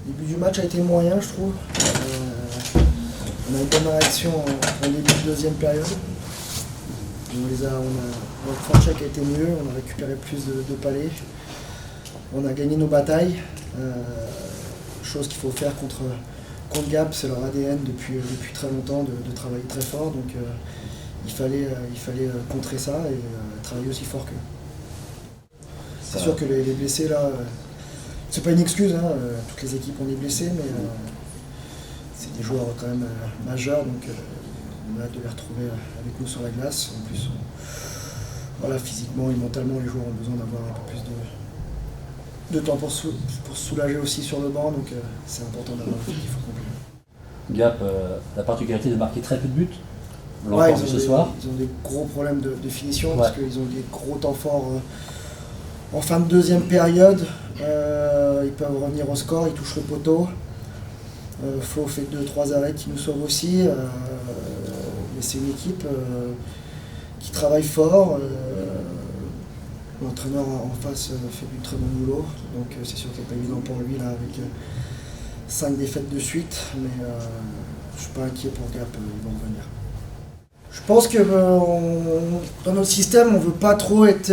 Le début du match a été moyen, je trouve. On a une bonne réaction en début de deuxième période. Notre forecheck a été mieux, on a récupéré plus de palets. On a gagné nos batailles. Chose qu'il faut faire contre Gap, c'est leur ADN depuis très longtemps de travailler très fort. Donc il fallait contrer ça et travailler aussi fort qu'eux. C'est sûr que les blessés là, c'est pas une excuse, hein, toutes les équipes ont des blessés, mais c'est des joueurs quand même majeurs, donc on a hâte de les retrouver avec nous sur la glace. En plus, voilà, physiquement et mentalement, les joueurs ont besoin d'avoir un peu plus de temps pour se soulager aussi sur le banc, donc c'est important d'avoir un effectif complet. Gap, la particularité de marquer très peu de buts. On l'a Ouais, encore vu ce soir. Ils ont des gros problèmes de finition, Ouais. parce qu'ils ont des gros temps forts en fin de deuxième période. Ils peuvent revenir au score, ils touchent le poteau. Flo fait 2-3 arrêts qui nous sauvent aussi. Mais c'est une équipe qui travaille fort. L'entraîneur en face fait du très bon boulot. Donc c'est sûr que c'est pas évident pour lui là avec 5 défaites de suite. Mais je suis pas inquiet pour Gap, ils vont revenir. Je pense que dans notre système, on ne veut pas trop être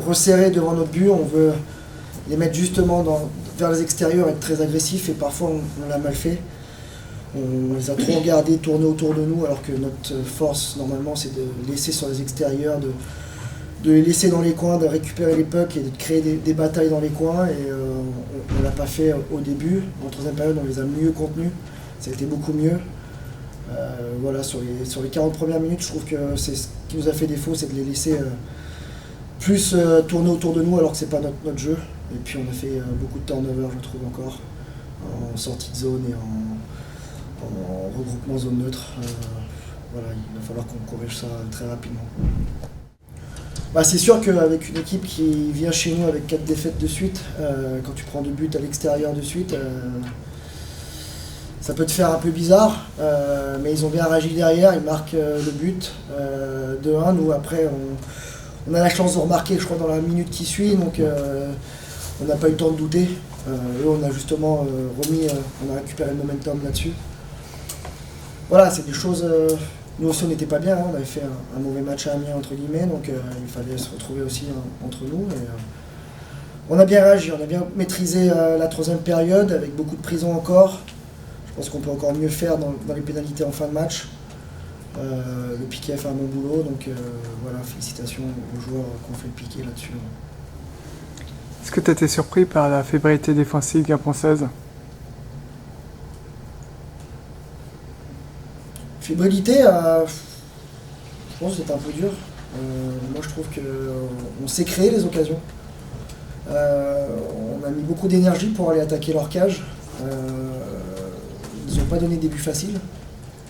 resserré devant notre but. On veut les mettre justement vers les extérieurs, être très agressif, et parfois on l'a mal fait. On les a trop regardés tourner autour de nous, alors que notre force normalement c'est de laisser sur les extérieurs, de les laisser dans les coins, de récupérer les pucks et de créer des batailles dans les coins. Et on ne l'a pas fait au début. En troisième période, on les a mieux contenus. Ça a été beaucoup mieux. Voilà, sur les 40 premières minutes, je trouve que c'est ce qui nous a fait défaut, c'est de les laisser plus tourner autour de nous, alors que c'est pas notre jeu. Et puis on a fait beaucoup de turnover, je trouve, encore, en sortie de zone et en regroupement zone neutre. Voilà, il va falloir qu'on corrige ça très rapidement. Bah, c'est sûr qu'avec une équipe qui vient chez nous avec 4 défaites de suite, quand tu prends 2 buts à l'extérieur de suite, ça peut te faire un peu bizarre, mais ils ont bien réagi derrière, ils marquent le but de 1. Nous après on a la chance de remarquer, je crois, dans la minute qui suit, donc on n'a pas eu le temps de douter. Eux, on a justement on a récupéré le momentum là-dessus. Voilà, c'est des choses. Nous aussi on n'était pas bien, hein, on avait fait un mauvais match à Amiens entre guillemets, donc il fallait se retrouver aussi entre nous. Et, on a bien réagi, on a bien maîtrisé la troisième période avec beaucoup de prison encore. Je pense qu'on peut encore mieux faire dans les pénalités en fin de match. Le piquet a fait un bon boulot, donc voilà, félicitations aux joueurs qui ont fait le piquet là-dessus. Est-ce que tu as été surpris par la fébrilité défensive gapençaise ? Fébrilité, je pense que c'est un peu dur. Moi je trouve qu'on s'est créé les occasions. On a mis beaucoup d'énergie pour aller attaquer leur cage. Ils n'ont pas donné des buts faciles.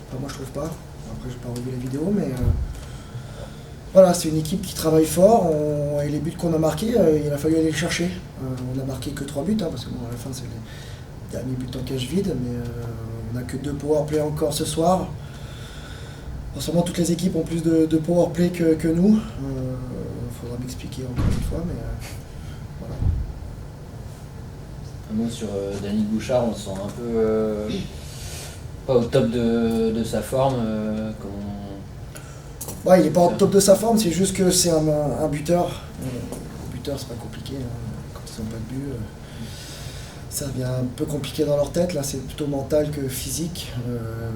Enfin, moi je trouve pas. Après j'ai pas revu la vidéo, mais voilà, c'est une équipe qui travaille fort. Et les buts qu'on a marqués, il a fallu aller les chercher. On n'a marqué que 3 buts, hein, parce que bon, à la fin c'est les derniers buts en cage vide, mais on n'a que 2 powerplay encore ce soir. Forcément toutes les équipes ont plus de powerplay que nous. Il faudra m'expliquer encore une fois, mais voilà. Un mot sur Danny Bouchard, on se sent un peu pas au top de sa forme. Ouais, il n'est pas au top de sa forme, c'est juste que c'est un buteur. Un buteur, c'est pas compliqué, hein. Quand ils n'ont pas de but, ça devient un peu compliqué dans leur tête. Là, c'est plutôt mental que physique.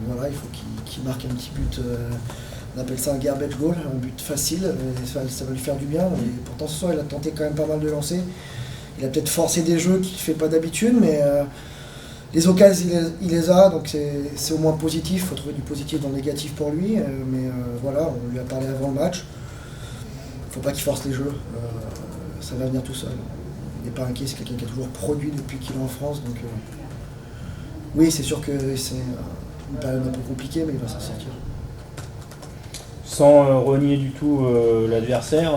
Voilà, il faut qu'il marque un petit but. On appelle ça un garbage goal, un but facile. Ça va lui faire du bien. Et pourtant, ce soir, il a tenté quand même pas mal de lancer. Il a peut-être forcé des jeux qu'il ne fait pas d'habitude, mais les occasions, il les a, donc c'est au moins positif. Il faut trouver du positif dans le négatif pour lui. Mais voilà, on lui a parlé avant le match. Il ne faut pas qu'il force les jeux. Ça va venir tout seul. Il n'est pas inquiet, c'est quelqu'un qui a toujours produit depuis qu'il est en France. Donc oui, c'est sûr que c'est une période un peu compliquée, mais il va s'en sortir. Sans renier du tout l'adversaire,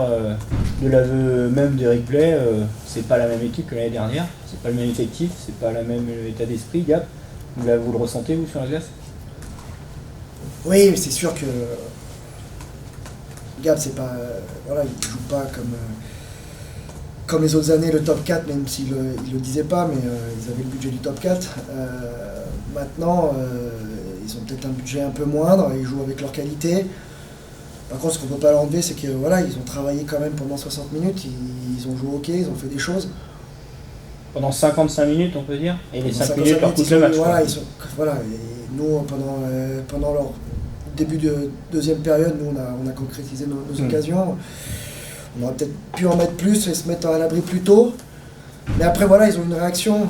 de l'aveu même d'Eric Blais, c'est pas la même équipe que l'année dernière, c'est pas le même effectif, c'est pas le même état d'esprit. Gap, vous le ressentez vous sur la glace ? Oui, mais c'est sûr que Gap, c'est pas, voilà, il joue pas comme les autres années, le top 4, même s'ils ne le disaient pas, mais ils avaient le budget du top 4. Maintenant, ils ont peut-être un budget un peu moindre, ils jouent avec leur qualité. Par contre, ce qu'on ne peut pas leur enlever, c'est que voilà, ils ont travaillé quand même pendant 60 minutes, ils ont joué au hockey, ils ont fait des choses. Pendant 55 minutes, on peut dire, et les Pendant 5 minutes leur coûtent le match. Voilà, quoi. voilà, et nous, pendant leur début de deuxième période, nous, on a concrétisé nos occasions. On aurait peut-être pu en mettre plus et se mettre à l'abri plus tôt. Mais après, voilà, ils ont une réaction.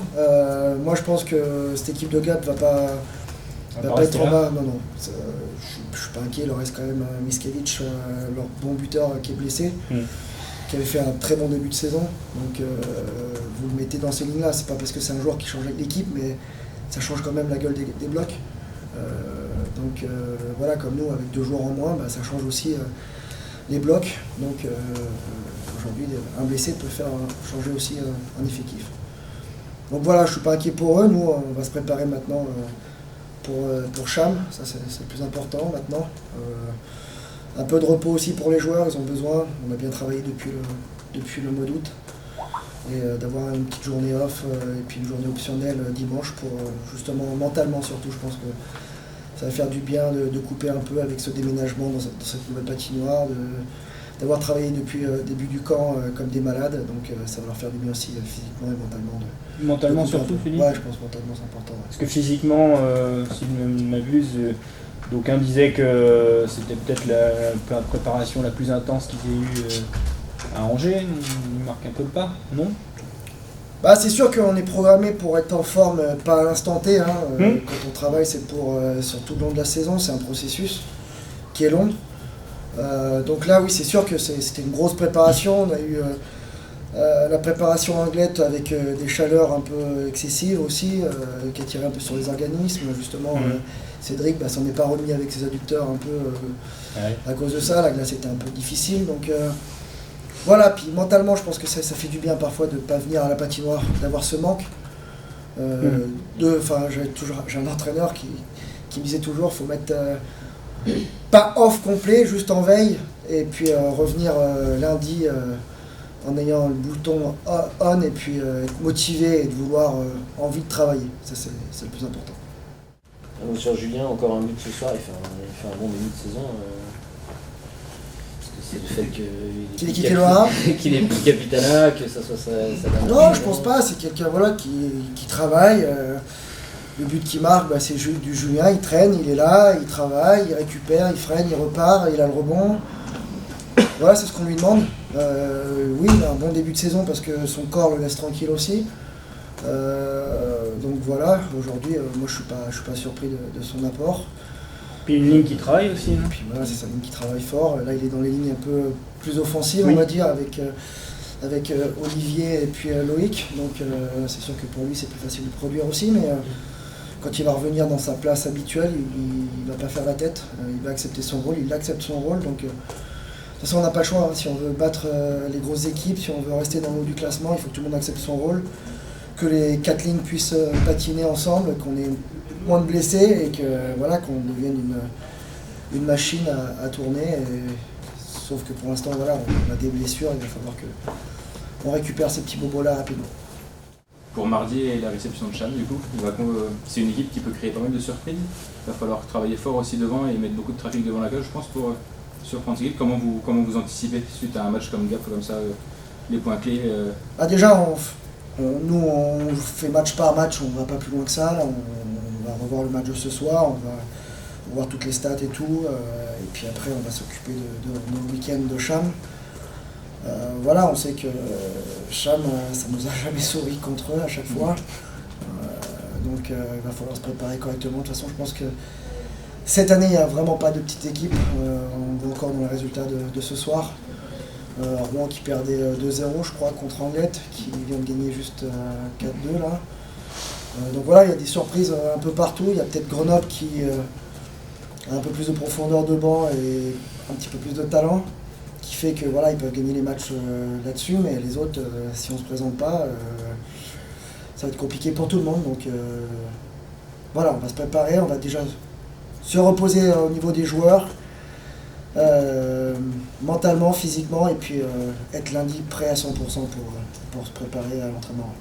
Moi, je pense que cette équipe de Gap va pas être en bas. Non, non. Je suis pas inquiet. Il leur reste quand même Miskevich, leur bon buteur qui est blessé, qui avait fait un très bon début de saison. Donc, vous le mettez dans ces lignes-là. C'est pas parce que c'est un joueur qui change avec l'équipe, mais ça change quand même la gueule des blocs. Donc, voilà, comme nous, avec 2 joueurs en moins, bah, ça change aussi les blocs. Donc, aujourd'hui, un blessé peut faire changer aussi un effectif. Donc voilà, je ne suis pas inquiet pour eux. Nous, on va se préparer maintenant pour Cham. Ça, c'est le plus important maintenant. Un peu de repos aussi pour les joueurs, ils ont besoin. On a bien travaillé depuis le mois d'août. Et d'avoir une petite journée off et puis une journée optionnelle dimanche pour justement, mentalement surtout, je pense que ça va faire du bien de couper un peu avec ce déménagement dans cette nouvelle patinoire, d'avoir travaillé depuis le début du camp comme des malades, donc ça va leur faire du bien aussi physiquement et mentalement. Mentalement surtout, Philippe ? Ouais, je pense mentalement c'est important. Ouais. Parce que physiquement, si je ne m'abuse, d'aucuns disaient que c'était peut-être la préparation la plus intense qu'ils aient eue à Angers. Il marque un peu le pas, non ? Bah, c'est sûr qu'on est programmé pour être en forme, pas à l'instant T. Quand on travaille, c'est sur tout le long de la saison, c'est un processus qui est long. Donc là, oui, c'est sûr que c'était une grosse préparation. On a eu la préparation Anglette avec des chaleurs un peu excessives aussi, qui a tiré un peu sur les organismes. Justement, Cédric s'en est pas remis avec ses adducteurs un peu à cause de ça. La glace était un peu difficile. Donc voilà, puis mentalement, je pense que ça fait du bien parfois de ne pas venir à la patinoire, d'avoir ce manque. J'ai un entraîneur qui me disait toujours qu'il faut mettre pas off complet, juste en veille, et puis revenir lundi en ayant le bouton on et puis être motivé et de vouloir envie de travailler. Ça, c'est le plus important. Sur Julien, encore un but ce soir, il fait un bon début de saison. C'est le fait qu'il ait quitté le Havre, qu'il ait pris Capitana, que ça soit sa dernière. Non, je pense pas. C'est quelqu'un qui travaille. Le but qu'il marque, c'est du Julien. Il traîne, il est là, il travaille, il récupère, il freine, il repart, il a le rebond. Voilà, c'est ce qu'on lui demande. Oui, il a un bon début de saison parce que son corps le laisse tranquille aussi. Donc voilà, aujourd'hui, moi je suis pas surpris de son apport. Puis une ligne qui travaille aussi, non ? Puis voilà, c'est sa ligne qui travaille fort. Là, il est dans les lignes un peu plus offensives, oui. On va dire, avec Olivier et puis Loïc. Donc c'est sûr que pour lui, c'est plus facile de produire aussi. Mais quand il va revenir dans sa place habituelle, il va pas faire la tête. Il va accepter son rôle, il accepte son rôle. Donc de toute façon, on n'a pas le choix. Si on veut battre les grosses équipes, si on veut rester dans le haut du classement, il faut que tout le monde accepte son rôle. Que les 4 lignes puissent patiner ensemble, qu'on ait moins de blessés et qu'on devienne une machine à tourner. Sauf que pour l'instant, on a des blessures, il va falloir qu'on récupère ces petits bobos-là rapidement. Pour mardi et la réception de Cham, du coup, c'est une équipe qui peut créer pas mal de surprises. Il va falloir travailler fort aussi devant et mettre beaucoup de trafic devant la cage, je pense, pour surprendre l'équipe. Comment vous anticipez suite à un match comme Gap, comme ça, les points clés Déjà, nous, on fait match par match, on va pas plus loin que ça. Là, on va revoir le match de ce soir, on va voir toutes les stats et tout. Et puis après, on va s'occuper de nos week-ends de Cham. On sait que Cham, ça nous a jamais souri contre eux à chaque fois. Donc il va falloir se préparer correctement. De toute façon, je pense que cette année, il n'y a vraiment pas de petite équipe. On voit encore dans les résultats de ce soir. Rouen qui perdait 2-0 je crois contre Anglette, qui vient de gagner juste 4-2 là. Donc voilà, il y a des surprises un peu partout. Il y a peut-être Grenoble qui a un peu plus de profondeur de banc et un petit peu plus de talent, qui fait que ils peuvent gagner les matchs là-dessus, mais les autres, si on ne se présente pas, ça va être compliqué pour tout le monde. Donc on va se préparer, on va déjà se reposer au niveau des joueurs. Mentalement, physiquement, et puis être lundi prêt à 100% pour se préparer à l'entraînement.